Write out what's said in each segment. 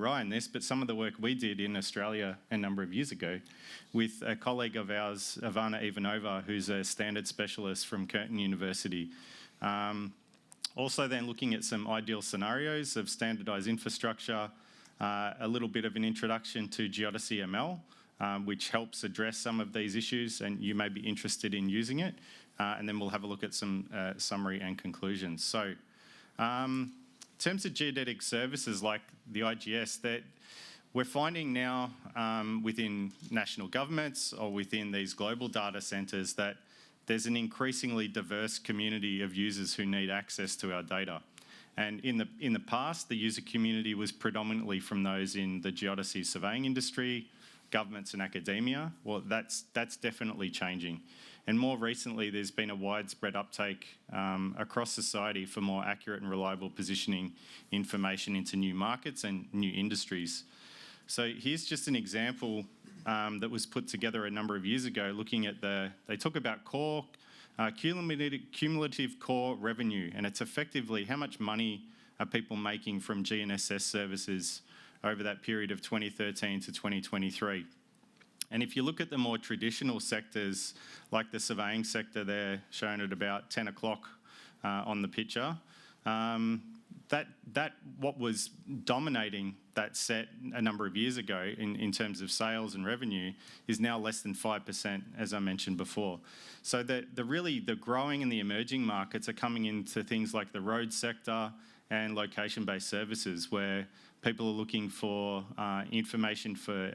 Ryan this, but some of the work we did in Australia a number of years ago with a colleague of ours, Ivana Ivanova, who's a standard specialist from Curtin University. Also then looking at some ideal scenarios of standardised infrastructure, a little bit of an introduction to Geodesy ML, which helps address some of these issues, and you may be interested in using it. And then we'll have a look at some summary and conclusions. So in terms of geodetic services like the IGS, that we're finding now within national governments or within these global data centres that there's an increasingly diverse community of users who need access to our data. And in the past, the user community was predominantly from those in the geodesy surveying industry, governments and academia. Well, that's definitely changing. And more recently, there's been a widespread uptake across society for more accurate and reliable positioning information into new markets and new industries. So here's just an example that was put together a number of years ago, looking at they talk about core, cumulative core revenue, and it's effectively how much money are people making from GNSS services over that period of 2013 to 2023. And if you look at the more traditional sectors, like the surveying sector there, shown at about 10 o'clock on the picture, what was dominating that set a number of years ago in terms of sales and revenue is now less than 5%, as I mentioned before. So the growing and the emerging markets are coming into things like the road sector and location-based services, where people are looking for information for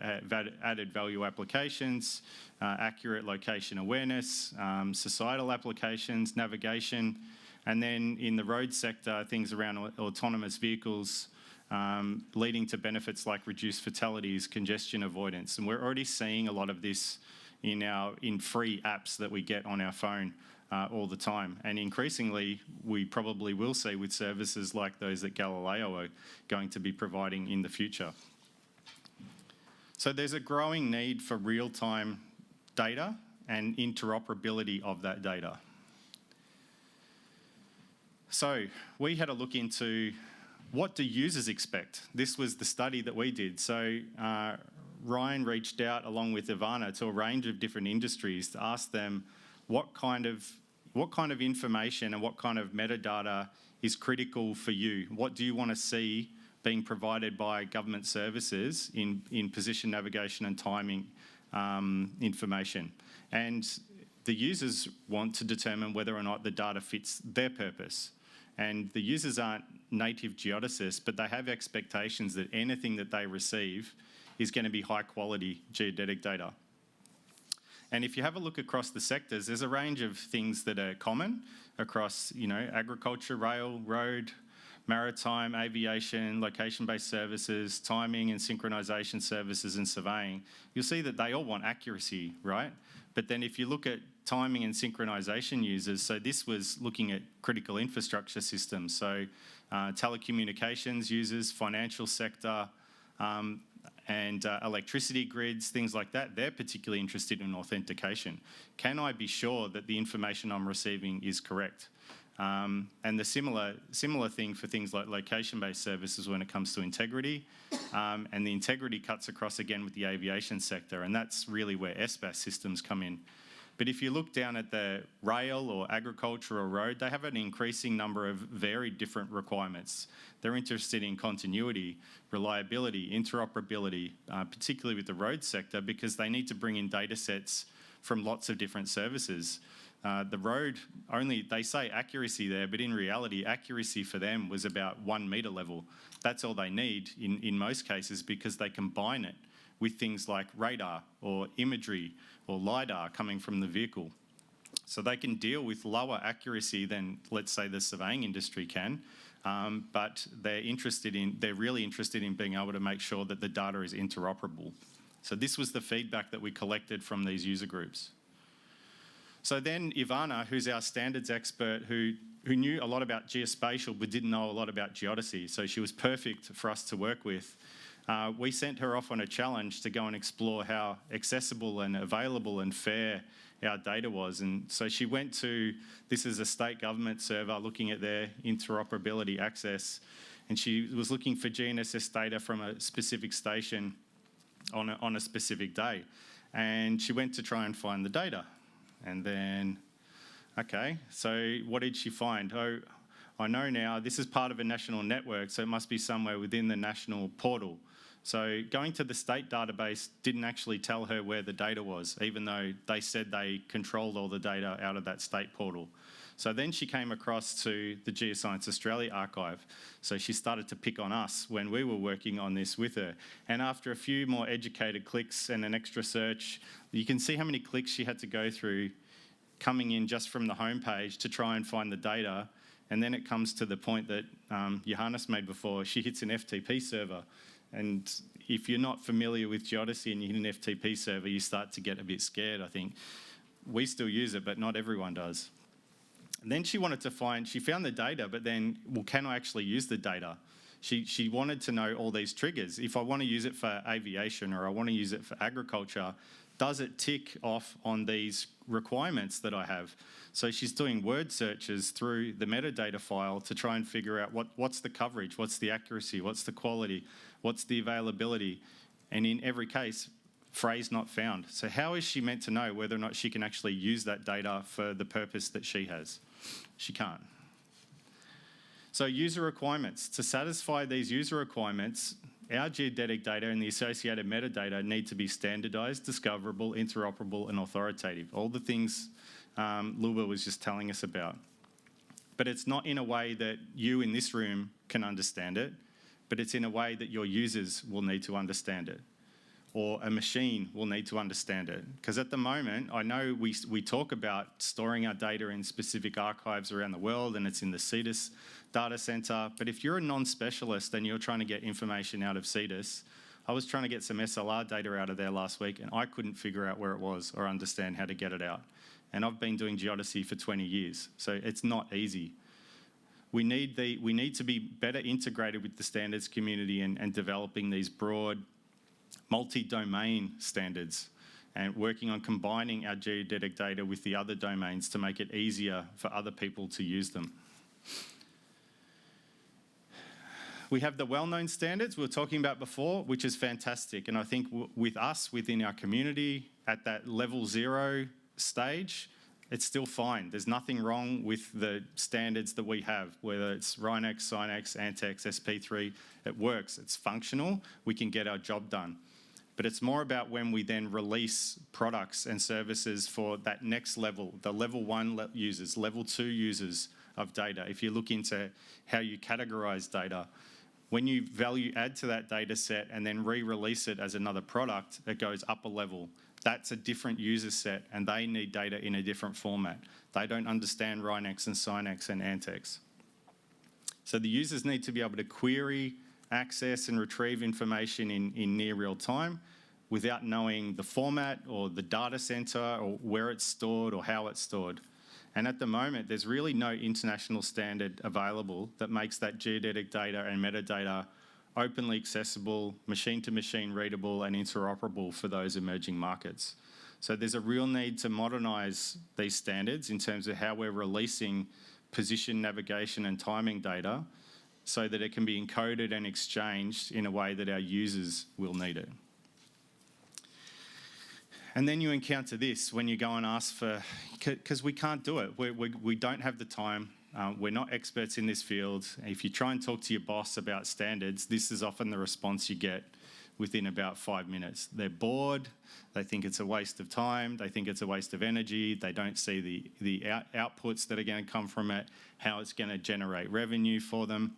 added value applications, accurate location awareness, societal applications, navigation, and then in the road sector, things around autonomous vehicles, leading to benefits like reduced fatalities, congestion avoidance. And we're already seeing a lot of this in free apps that we get on our phone all the time. And increasingly, we probably will see with services like those that Galileo are going to be providing in the future. So there's a growing need for real-time data and interoperability of that data. So we had a look into what do users expect? This was the study that we did. So Ryan reached out along with Ivana to a range of different industries to ask them what kind of information and what kind of metadata is critical for you? What do you want to see being provided by government services in position navigation and timing information? And the users want to determine whether or not the data fits their purpose. And the users aren't native geodesists, but they have expectations that anything that they receive is going to be high quality geodetic data. And if you have a look across the sectors, there's a range of things that are common across, agriculture, rail, road, maritime, aviation, location-based services, timing and synchronization services, and surveying. You'll see that they all want accuracy, right? But then if you look at timing and synchronization users, so this was looking at critical infrastructure systems, so telecommunications users, financial sector, and electricity grids, things like that, they're particularly interested in authentication. Can I be sure that the information I'm receiving is correct? And the similar thing for things like location-based services when it comes to integrity, and the integrity cuts across again with the aviation sector, and that's really where SBAS systems come in. But if you look down at the rail or agriculture or road, they have an increasing number of very different requirements. They're interested in continuity, reliability, interoperability, particularly with the road sector, because they need to bring in data sets from lots of different services. The road only, they say accuracy there, but in reality, accuracy for them was about 1 metre level. That's all they need in most cases, because they combine it with things like radar or imagery or LiDAR coming from the vehicle. So they can deal with lower accuracy than, let's say, the surveying industry can, but they're really interested in being able to make sure that the data is interoperable. So this was the feedback that we collected from these user groups. So then Ivana, who's our standards expert, who knew a lot about geospatial but didn't know a lot about geodesy, so she was perfect for us to work with. We sent her off on a challenge to go and explore how accessible and available and fair our data was. And so she went to, this is a state government server looking at their interoperability access, and she was looking for GNSS data from a specific station on a specific day. And she went to try and find the data. And then, okay, so what did she find? Oh, I know now this is part of a national network, so it must be somewhere within the national portal. So going to the state database didn't actually tell her where the data was, even though they said they controlled all the data out of that state portal. So then she came across to the Geoscience Australia archive. So she started to pick on us when we were working on this with her. And after a few more educated clicks and an extra search, you can see how many clicks she had to go through coming in just from the homepage to try and find the data. And then it comes to the point that Johannes made before. She hits an FTP server. And if you're not familiar with Geodesy and you hit an FTP server, you start to get a bit scared, I think. We still use it, but not everyone does. And then she wanted to find, she found the data, but then, well, can I actually use the data? She wanted to know all these triggers. If I want to use it for aviation or I want to use it for agriculture, does it tick off on these requirements that I have? So she's doing word searches through the metadata file to try and figure out what's the coverage, what's the accuracy, what's the quality, what's the availability. And in every case, phrase not found. So how is she meant to know whether or not she can actually use that data for the purpose that she has? She can't. So user requirements. To satisfy these user requirements, our geodetic data and the associated metadata need to be standardised, discoverable, interoperable and authoritative. All the things Luba was just telling us about. But it's not in a way that you in this room can understand it, but it's in a way that your users will need to understand it, or a machine will need to understand it. Because at the moment, I know we talk about storing our data in specific archives around the world and it's in the CEDIS data centre, but if you're a non-specialist and you're trying to get information out of CEDIS, I was trying to get some SLR data out of there last week and I couldn't figure out where it was or understand how to get it out. And I've been doing Geodesy for 20 years, so it's not easy. We need to be better integrated with the standards community and developing these broad, multi-domain standards and working on combining our geodetic data with the other domains to make it easier for other people to use them. We have the well-known standards we were talking about before, which is fantastic. And I think with us, within our community, at that level 0 stage, it's still fine. There's nothing wrong with the standards that we have, whether it's RINEX, SINEX, ANTEX, SP3. It works, it's functional, we can get our job done. But it's more about when we then release products and services for that next level, the level 1 users, level 2 users of data. If you look into how you categorize data, when you value add to that data set and then re-release it as another product, it goes up a level. That's a different user set and they need data in a different format. They don't understand RINEX and SINEX and ANTEX. So the users need to be able to query, access and retrieve information in near real time without knowing the format or the data center or where it's stored or how it's stored. And at the moment, there's really no international standard available that makes that geodetic data and metadata openly accessible, machine-to-machine readable and interoperable for those emerging markets. So there's a real need to modernise these standards in terms of how we're releasing position, navigation and timing data so that it can be encoded and exchanged in a way that our users will need it. And then you encounter this when you go and ask for, because we can't do it. We don't have the time. We're not experts in this field. If you try and talk to your boss about standards, this is often the response you get within about 5 minutes. They're bored. They think it's a waste of time. They think it's a waste of energy. They don't see the outputs that are going to come from it, how it's going to generate revenue for them.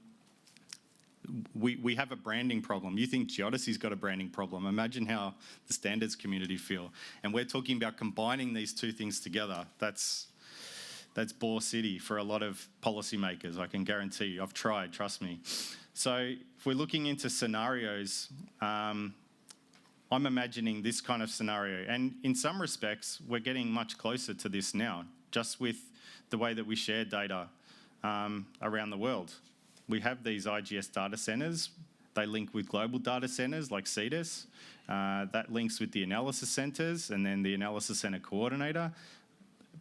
We have a branding problem. You think Geodesy's got a branding problem. Imagine how the standards community feel. And we're talking about combining these two things together. That's bore city for a lot of policymakers, I can guarantee you. I've tried, trust me. So if we're looking into scenarios, I'm imagining this kind of scenario. And in some respects, we're getting much closer to this now, just with the way that we share data around the world. We have these IGS data centres. They link with global data centers like CDIS. That links with the analysis centers and then the analysis center coordinator.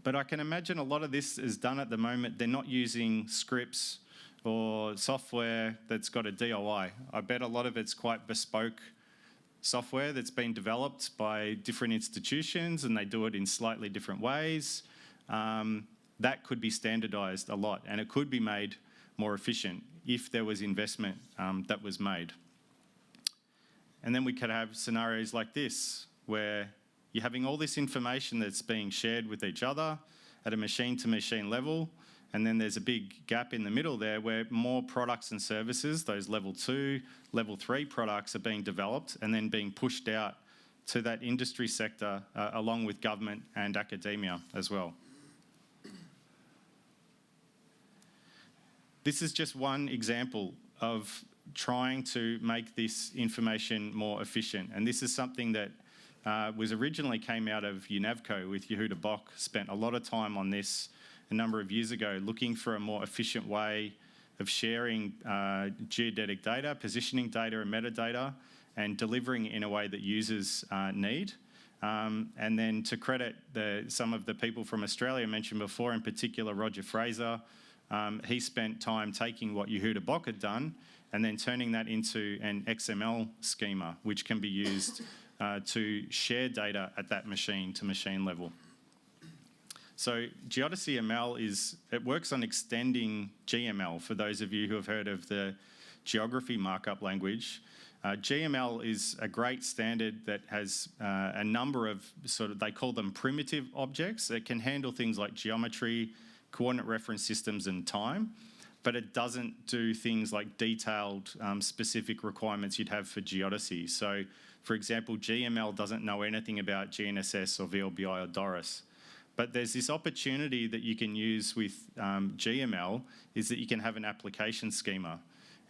But I can imagine a lot of this is done at the moment. They're not using scripts or software that's got a DOI. I bet a lot of it's quite bespoke software that's been developed by different institutions, and they do it in slightly different ways. That could be standardized a lot, and it could be made more efficient if there was investment that was made. And then we could have scenarios like this, where you're having all this information that's being shared with each other at a machine-to-machine level, and then there's a big gap in the middle there where more products and services, those level 2, level 3 products, are being developed and then being pushed out to that industry sector along with government and academia as well. This is just one example of trying to make this information more efficient, and this is something that was originally came out of UNAVCO with Yehuda Bock, spent a lot of time on this a number of years ago, looking for a more efficient way of sharing geodetic data, positioning data and metadata, and delivering in a way that users need. And then to credit some of the people from Australia mentioned before, in particular Roger Fraser, he spent time taking what Yehuda Bock had done and then turning that into an XML schema, which can be used to share data at that machine-to-machine level. So Geodesy ML it works on extending GML, for those of you who have heard of the geography markup language. GML is a great standard that has a number of they call them primitive objects. It can handle things like geometry, coordinate reference systems and time, but it doesn't do things like detailed specific requirements you'd have for Geodesy. So for example, GML doesn't know anything about GNSS or VLBI or Doris. But there's this opportunity that you can use with GML, is that you can have an application schema.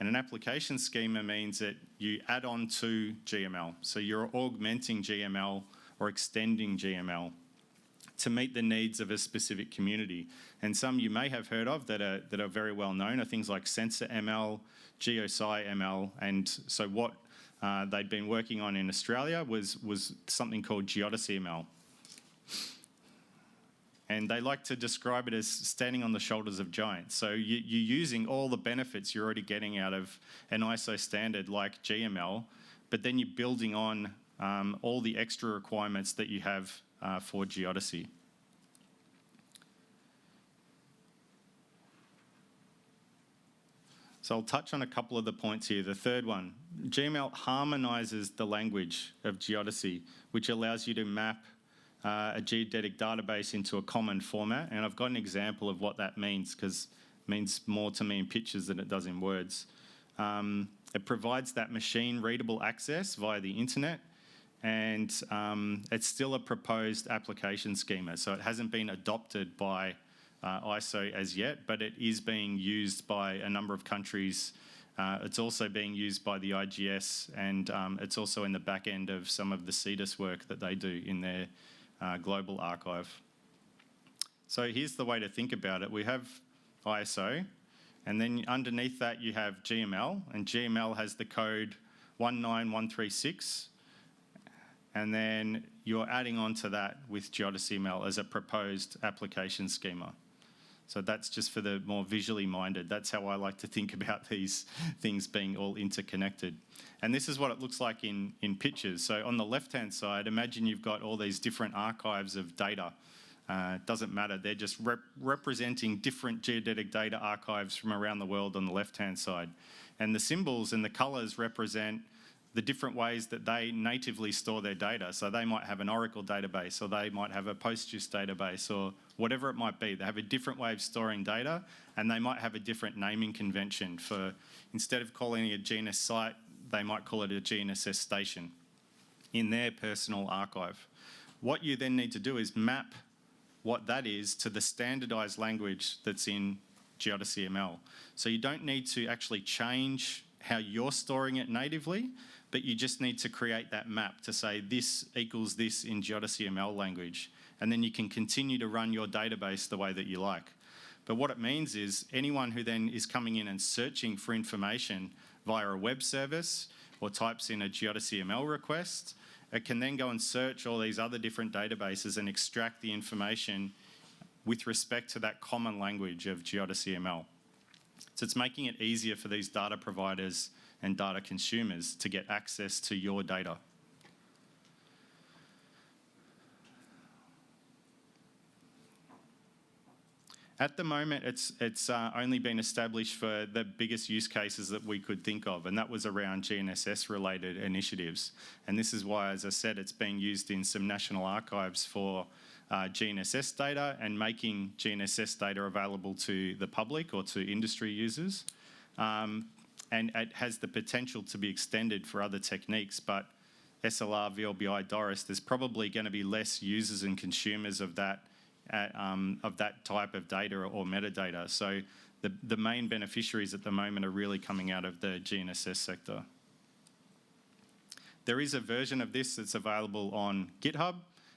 And an application schema means that you add on to GML. So you're augmenting GML or extending GML to meet the needs of a specific community. And some you may have heard of that are very well known are things like sensor ML, Geosci ML, and so what they'd been working on in Australia was something called Geodesy ML. And they like to describe it as standing on the shoulders of giants. So you're using all the benefits you're already getting out of an ISO standard like GML, but then you're building on all the extra requirements that you have for Geodesy. So I'll touch on a couple of the points here. The third one, GML harmonizes the language of Geodesy, which allows you to map a geodetic database into a common format. And I've got an example of what that means, because it means more to me in pictures than it does in words. It provides that machine-readable access via the internet, and it's still a proposed application schema. So it hasn't been adopted by ISO as yet, but it is being used by a number of countries. It's also being used by the IGS, and it's also in the back end of some of the CDIS work that they do in their global archive. So here's the way to think about it. We have ISO, and then underneath that you have GML, and GML has the code 19136, and then you're adding on to that with Geodesy ML as a proposed application schema. So that's just for the more visually minded. That's how I like to think about these things being all interconnected. And this is what it looks like in pictures. So on the left-hand side, imagine you've got all these different archives of data. It doesn't matter. They're just representing different geodetic data archives from around the world on the left-hand side. And the symbols and the colours represent the different ways that they natively store their data. So they might have an Oracle database, or they might have a PostGIS database, or whatever it might be. They have a different way of storing data, and they might have a different naming convention for, instead of calling it a GNS site, they might call it a GNSS station in their personal archive. What you then need to do is map what that is to the standardized language that's in Geodesy ML. So you don't need to actually change how you're storing it natively, but you just need to create that map to say this equals this in Geodesy ML language, and then you can continue to run your database the way that you like. But what it means is anyone who then is coming in and searching for information via a web service or types in a Geodesy ML request, it can then go and search all these other different databases and extract the information with respect to that common language of Geodesy ML. So it's making it easier for these data providers and data consumers to get access to your data. At the moment, it's only been established for the biggest use cases that we could think of, and that was around GNSS-related initiatives. And this is why, as I said, it's being used in some national archives for GNSS data and making GNSS data available to the public or to industry users. And it has the potential to be extended for other techniques, but SLR, VLBI, DORIS, there's probably going to be less users and consumers of that type of data or metadata. So the main beneficiaries at the moment are really coming out of the GNSS sector. There is a version of this that's available on GitHub.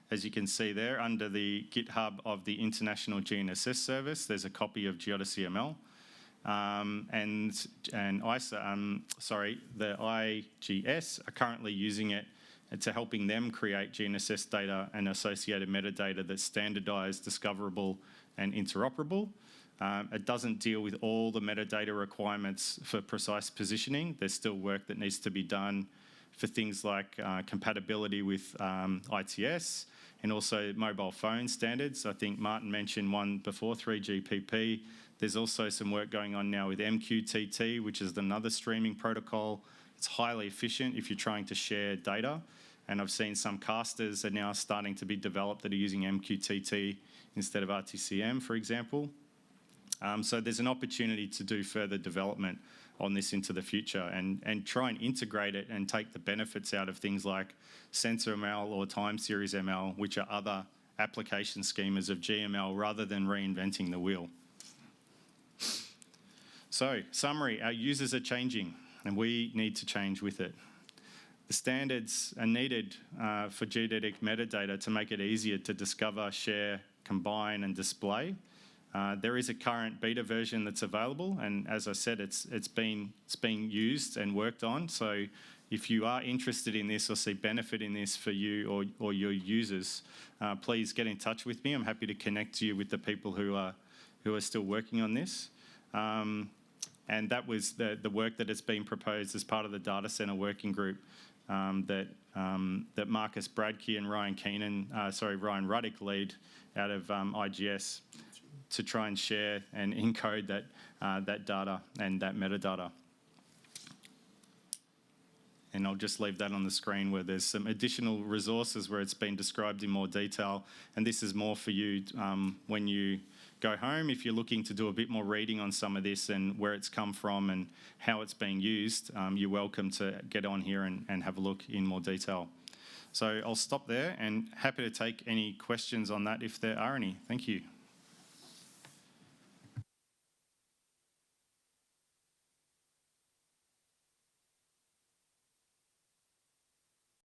As you can see there, under the GitHub of the International GNSS Service, there's a copy of Geodesy ML. And the IGS are currently using it to helping them create GNSS data and associated metadata that's standardized, discoverable, and interoperable. It doesn't deal with all the metadata requirements for precise positioning. There's still work that needs to be done for things like compatibility with ITS and also mobile phone standards. I think Martin mentioned one before, 3GPP. There's also some work going on now with MQTT, which is another streaming protocol. It's highly efficient if you're trying to share data. And I've seen some casters are now starting to be developed that are using MQTT instead of RTCM, for example. So there's an opportunity to do further development on this into the future and try and integrate it and take the benefits out of things like sensor ML or time series ML, which are other application schemas of GML, rather than reinventing the wheel. So, summary, our users are changing and we need to change with it. The standards are needed for geodetic metadata to make it easier to discover, share, combine and display. There is a current beta version that's available, and as I said, it's being used and worked on. So if you are interested in this or see benefit in this for you or your users, please get in touch with me. I'm happy to connect you with the people who are still working on this. And that was the work that has been proposed as part of the data center working group that Marcus Bradkey and Ryan Ruddick lead out of IGS to try and share and encode that data and that metadata. And I'll just leave that on the screen where there's some additional resources where it's been described in more detail. And this is more for you when you go home. If you're looking to do a bit more reading on some of this and where it's come from and how it's being used, you're welcome to get on here and have a look in more detail. So I'll stop there and happy to take any questions on that if there are any. Thank you.